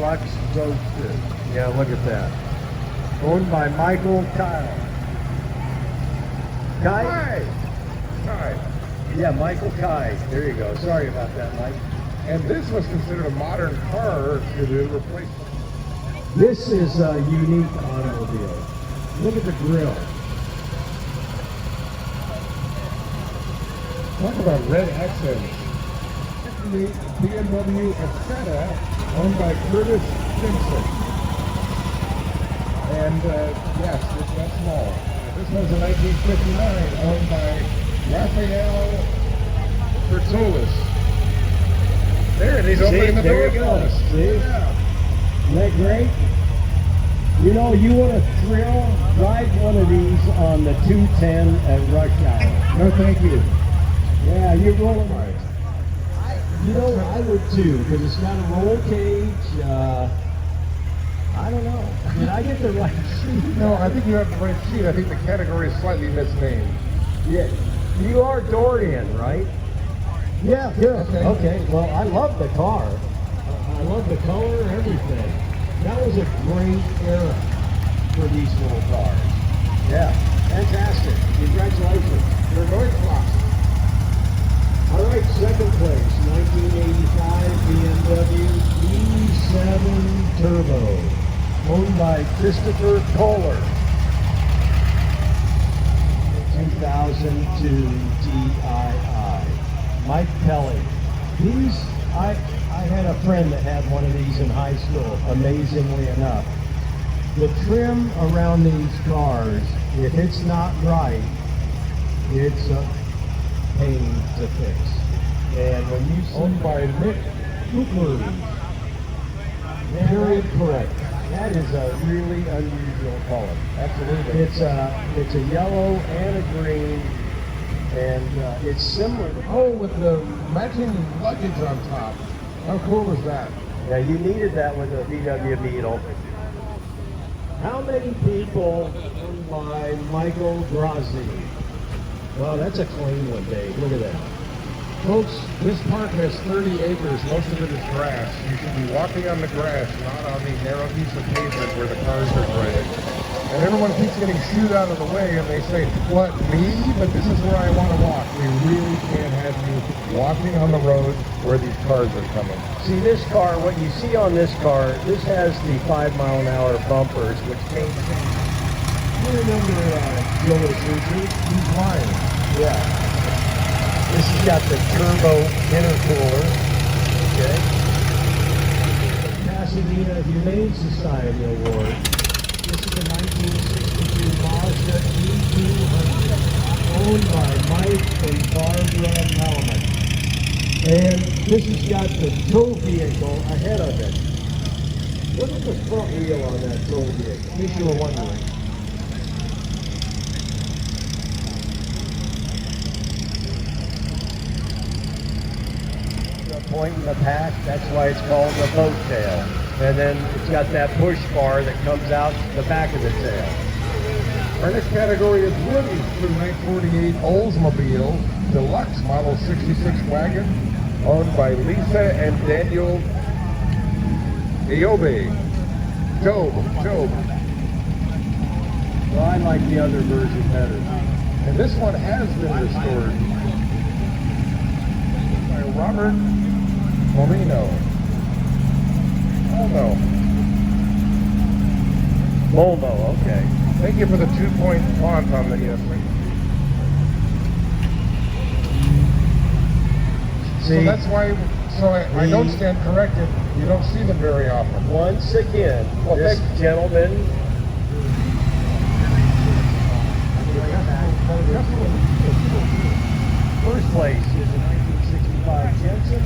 Deluxe Roadster. Yeah, look at that. Owned by Michael Kyle. Kai? Hi. Yeah, Michael Kai. There you go. Sorry about that, Mike. And this was considered a modern car to do replacement. This is a unique automobile. Look at the grill. Talk about red accents. The BMW Ascetta, owned by Curtis Simpson. And yes, that's small. This was in 1959, owned by Raphael Bertolis. There it is, opening the door. There you go. See? Yeah. Isn't that great? You know, you want to ride one of these on the 210 at rush hour. No, thank you. Yeah, you're rolling. You know, I would too, because it's got a roll cage. I don't know. Did I get the right seat? No, I think you have the right seat. I think the category is slightly misnamed. Yeah. You are Dorian, right? Yeah, good. Okay. Well, I love the car. I love the color, everything. That was a great era for these little cars. Yeah, fantastic. Congratulations. They're Neufloss. All right, second place, 1985 BMW E7 Turbo, owned by Christopher Kohler. 2002 DII. Mike Kelly. These, I had a friend that had one of these in high school, amazingly enough. The trim around these cars, if it's not right, it's a pain to fix. And when you see Owned by Nick Cooper. period correct, that is a really unusual color. Absolutely. It's a yellow and a green, and it's similar. Oh, with the matching luggage on top. How cool is that? Yeah, you needed that with a VW Beetle. How many people owned by Michael Grassi? Wow, that's a clean one, Dave. Look at that. Folks, this park has 30 acres. Most of it is grass. You should be walking on the grass, not on the narrow piece of pavement where the cars are driving. And everyone keeps getting shooed out of the way, and they say, what, me? But this is where I want to walk. We really can't have you walking on the road where these cars are coming. See, this car, what you see on this car, this has the 5-mile-an-hour bumpers, which came. You remember Joe Sushi? He's lying. Yeah. This has got the turbo intercooler. Okay. The Pasadena Humane Society Award. This is a 1962 Mazda E200, owned by Mike and Barbara Melman. And this has got the tow vehicle ahead of it. Look at the front wheel on that tow vehicle, in case you were wondering. Point in the pack, that's why it's called the boat tail. And then it's got that push bar that comes out the back of the tail. Our next category is Woody's through 1948 Oldsmobile Deluxe Model 66 wagon, owned by Lisa and Daniel Ayobe. Job. Well, I like the other version better. And this one has been restored by Robert Marino. Moldo, okay. Thank you for the 2-point font on the See, so that's why, I don't stand corrected. You don't see them very often. once again, Well, this gentleman. First place is a 1965 Jensen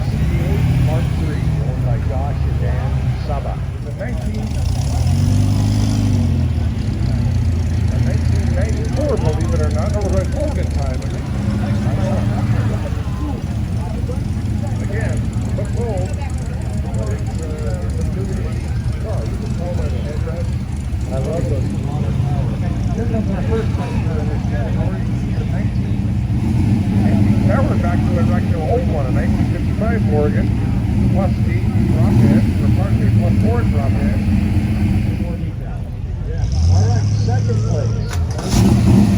CD8 Mark III, owned by Josh and Dan Saba. The 1994, believe it or not, over a Hogan time. Again, looks old, but it's a new car. You can tell by the headrest. I love those modern powers. This is our first customer in this category. The 19. Now we're back to an old one, a 1955 Morgan. plus D drop in, or partially plus 4 drop in. More detail. Yeah. All right, second place.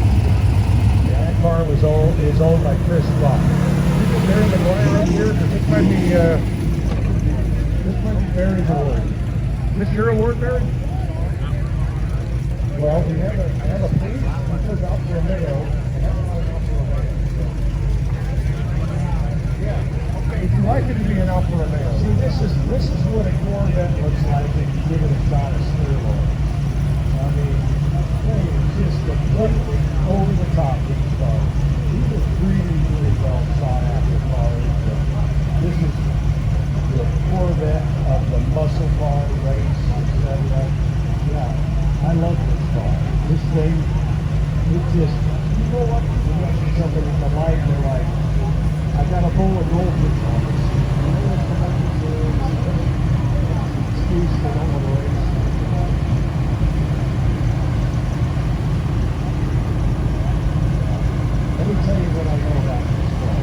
That car is owned by Chris Rock. Barry Meguiar up here, because this might be Barry's award. This your award, Barry? Well, we have a police. It says Alfa Romeo. Yeah. Okay. Would you like it to be an Alfa Romeo? See, this is what a Corvette looks like if you give it a shot of steroid. I mean, it's just completely over the top with the car. These are really well sought after cars. But this is the Corvette of the muscle car race, etc. Yeah, I love this car. This thing, it just, you know what? You see somebody at the light, and they're like, I got a bowl of goldfish on this. Excuse for not want to race. Let me tell you what I know about this car.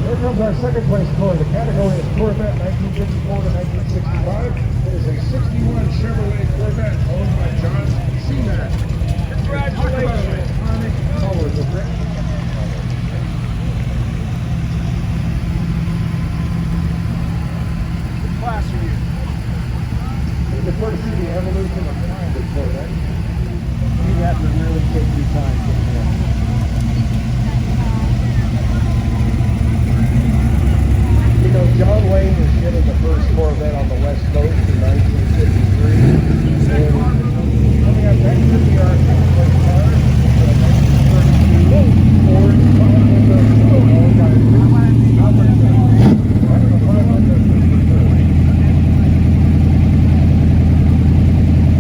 Here comes our second place car. The category is Corvette 1954 to 1965. It is a 61 Chevrolet Corvette owned by John Seaman. Congratulations. Iconic colors of red. What class are you? It's the first see the evolution of time with Corvette. You have to really take your time to get You know, John Wayne was given the first Corvette on the West Coast in 1953. And Coming up next is the second place car. Ford 500 owned by Albert That's the 500.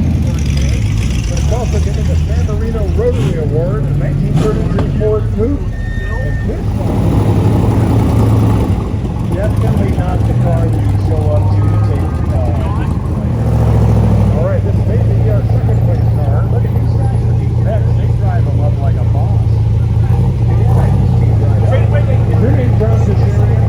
But it's also getting the San Marino Rotary Award in 1933 Ford Coupe. And this one, definitely not the car that you show up to take all right, this may be our second place car. Look at these guys with these pets. They drive them up like a boss. Is your name John this area?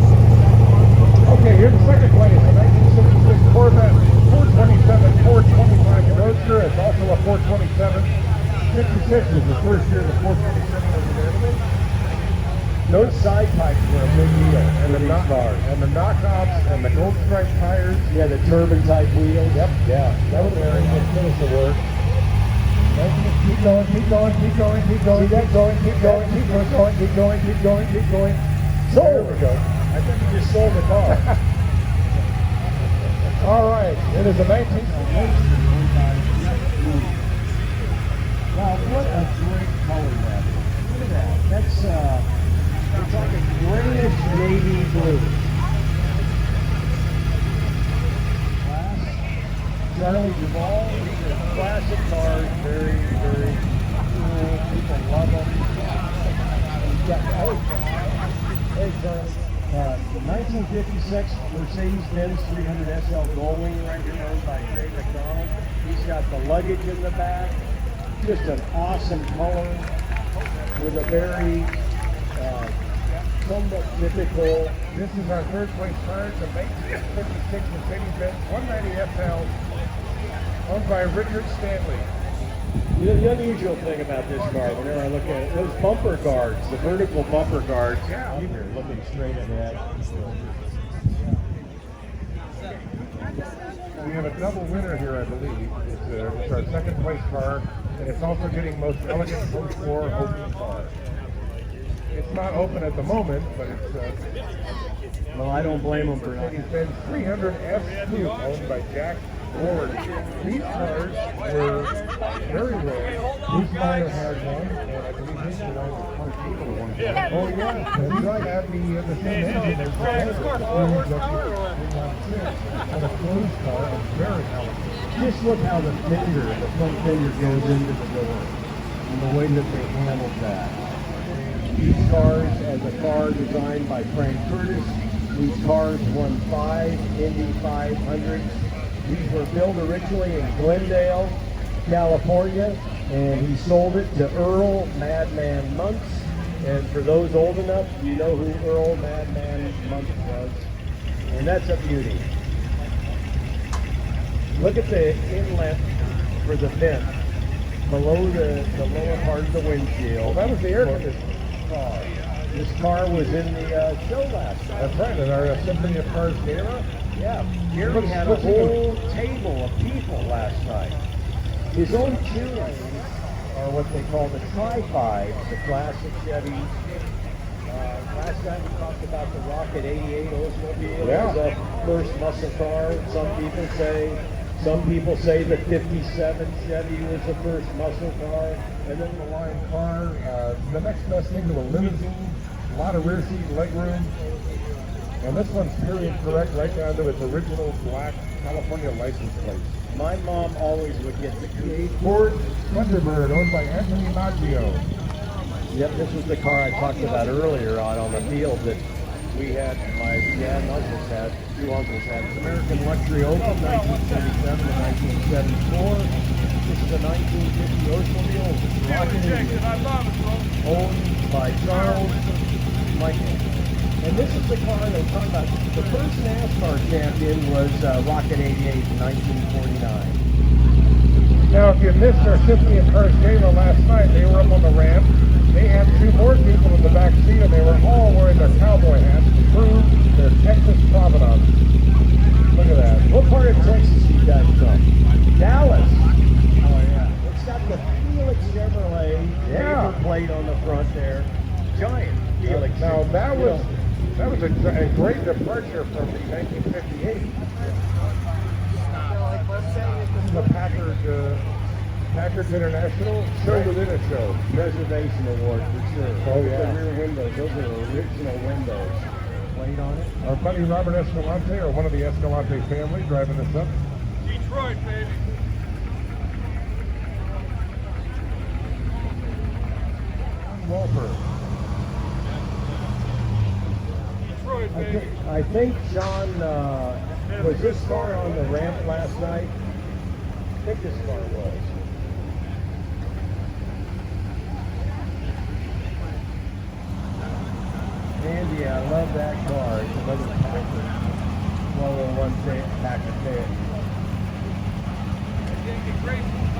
Okay, here's the second place. A 1966 Corvette 427 425 Roadster. It's also a 427. 56 was the first year the 427 was available. Those side pipes were a big deal And for the, these cars. and the knockoffs and the gold stripe tires. Yeah, the turbine type wheels. Yep. Yeah, that was very good finish of work. Keep going, keep going, keep going, keep going, keep going, keep going, keep going, keep going, keep going, keep going. There we go. I think you just sold the car. All right, it is a 19... Wow, what a great color that is. Look at that. That's, we're talking grayish navy blue. Class. Charlie Duvall. These are classic cars. Very, very cool. People love them. Hey, Charlie. 1956 Mercedes-Benz 300 SL Gullwing right here owned by Ray McDonald. He's got the luggage in the back. Just an awesome color with a very somewhat typical. This is our third place car. It's a 1956 Mercedes-Benz 190 SL owned by Richard Stanley. The unusual thing about this car, whenever I look at it, those bumper guards, the vertical bumper guards, Yeah. here looking straight ahead. We have a double winner here, I believe. It's our second place car, and it's also getting most elegant post-war open car. It's not open at the moment, but it's Well, I don't blame them for not. Mercedes-Benz 300 F2 owned by Jack Ward. These cars were very rare. Bruce Meyer had one, and I believe his belonged to Park Eagle one. Oh yeah, that's right. Had the same engine as the Packard, and a closed car, and very elegant. Just look how the front fender goes into the door, and the way that they handled that. These cars, as a car designed by Frank Curtis, These cars won 5 Indy 500s. These were built originally in Glendale, California, and he sold it to Earl Madman Muntz. And for those old enough, you know who Earl Madman Muntz was. And that's a beauty. Look at the inlet for the vent below the lower part of the windshield. Well, that was the air conditioning. Car. This car was in the show last night. That's right, in our Symphony of Cars gala. Yeah, Gary had a whole table of people last night. His own tuners are what they call the Tri-Fives, the classic Chevys. Last time we talked about the Rocket 88 Oldsmobile. Yeah. It was a first muscle car. Some people say the 57 Chevy was the first muscle car. And then the line car, the next best thing to a limousine, a lot of rear seat leg room. And this one's period correct right down to its original black California license plate. My mom always would get the Ford Thunderbird, owned by Anthony Maggio. Yep, this was the car I talked about earlier on the field that we had, my dad and uncles had, two uncles had. American Luxury Opel, 1977 to 1974. This is a 1950 Oldsmobile. Owned by Charles Michael. And this is the car that we're talking about. The first NASCAR champion was Rocket 88 in 1949. Now, if you missed our Symphony of Cars gala last night, they were up on the ramp. They had 2 more people in the back seat, and they were all wearing their cowboy hats to prove their Texas provenance. Look at that. What part of Texas you guys from? Dallas. Oh yeah. It's got the Felix Chevrolet paper plate on the front there. Giant Felix. Now that was a great departure from the 1958. This is the Packard International show within a show. Preservation Award for sure. Oh yeah. The rear windows, those are original windows. Plate on it. Our buddy Robert Escalante, or one of the Escalante family, driving this up. Detroit, baby. Walper. Detroit, baby. I think John, was this car on the ramp last night? I think this car was. Andy, I love that car. It's another Packard. 1201 Packard fan.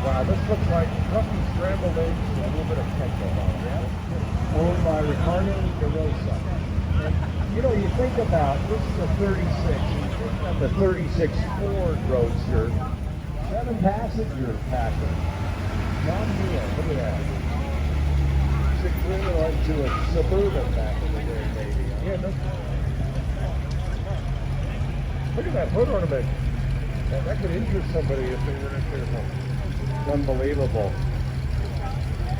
Wow, this looks like puffy scrambled eggs with a little bit of ketchup on it. Yeah. Owned by Ricardo de Rosa. And, you know, you think about, this is a 36, you think of the 36 Ford Roadster, 7-passenger Packard. John Deere, look at that. It's equivalent to a Suburban back in the day, maybe. Yeah, look at that hood ornament. That could injure somebody if they weren't careful. Unbelievable.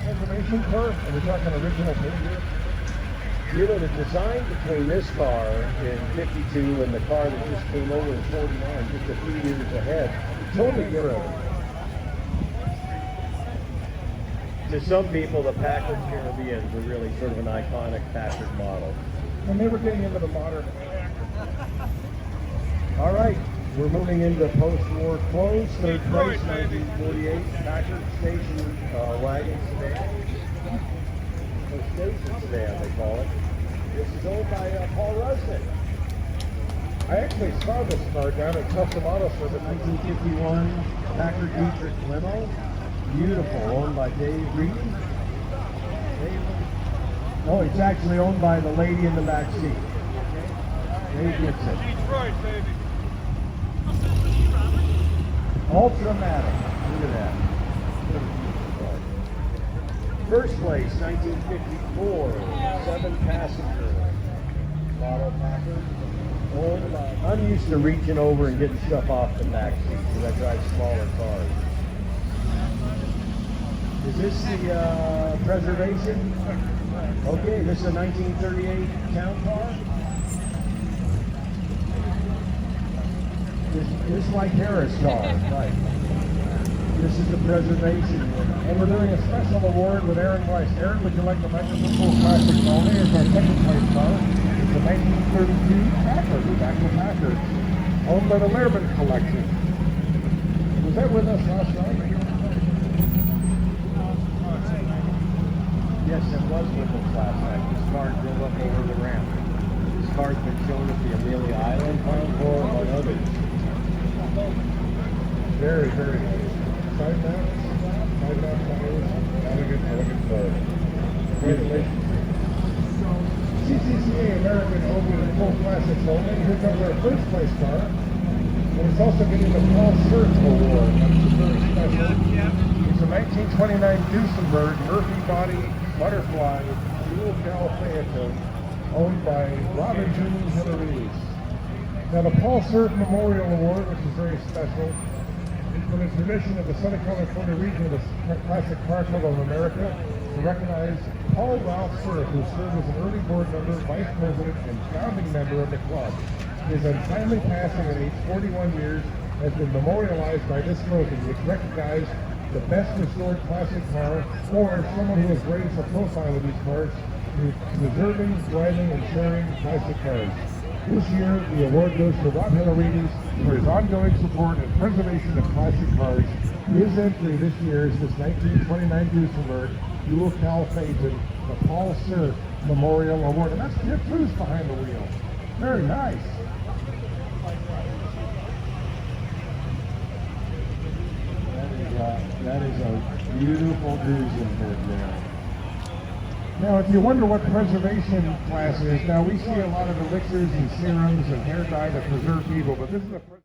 Preservation car? Are we talking original paint here? You know, the design between this car in 52 and the car that just came over in 49, just a few years ahead, totally different. To some people, the Packard Caribbeans were really sort of an iconic Packard model. And they were getting into the modern. All right, we're moving into post-war clothes. Third place, 1948, Packard station wagon sedan. Or station sedan, they call it. This is owned by Paul Rusnick. I actually saw this car down at Custom Auto Service. 1951 Packard Dietrich limo. Beautiful, owned by Dave Reed. Oh, it's actually owned by the lady in the back seat. Dave Gibson. Detroit, baby. Ultramatic. Look at that. First place, 1954, 7-passenger model Packard. I'm used to reaching over and getting stuff off the back seat because I drive smaller cars. Is this the preservation? Okay, this is a 1938 town car. This like Harris car, right? This is the preservation. And we're doing a special award with Aaron Weiss. Aaron, would you like the microphone classic only? It's our second place car. It's a 1932 Packard, the back of Packard, owned by the Lehrman Collection. Was that with us last night? Yes, it was with us last night. This car drove up over the ramp. This car's been shown at the Amelia Island Farm for among others. Very, very nice. Side mount tires, elegant car. Congratulations. CCCA American Open and Full Classics only. Here comes our first place car. And it's also getting the Paul Surf Award, which is very special. It's a 1929 Duesenberg Murphy body butterfly dual cowl Phaeton owned by Robin June Hillarides. Now the Paul Surf Memorial Award, which is very special, is from the tradition of the Southern California region of the Classic Car Club of America to recognize Paul Ralph Surf, who served as an early board member, vice president, and founding member of the club. His untimely passing at age 41 years has been memorialized by this trophy, which recognizes the best restored classic car, or someone who has raised the profile of these cars through preserving, driving, and sharing classic cars. This year, the award goes to Rob Hillarides for his ongoing support and preservation of classic cars. His entry this year is this 1929 Duesenberg dual cowl Phaeton, the Paul Surf Memorial Award. And that's Jeff Cruz behind the wheel. Very nice. That is a beautiful Duesenberg there. Now, if you wonder what preservation class is, now we see a lot of elixirs and serums and hair dye that preserve people, but this is a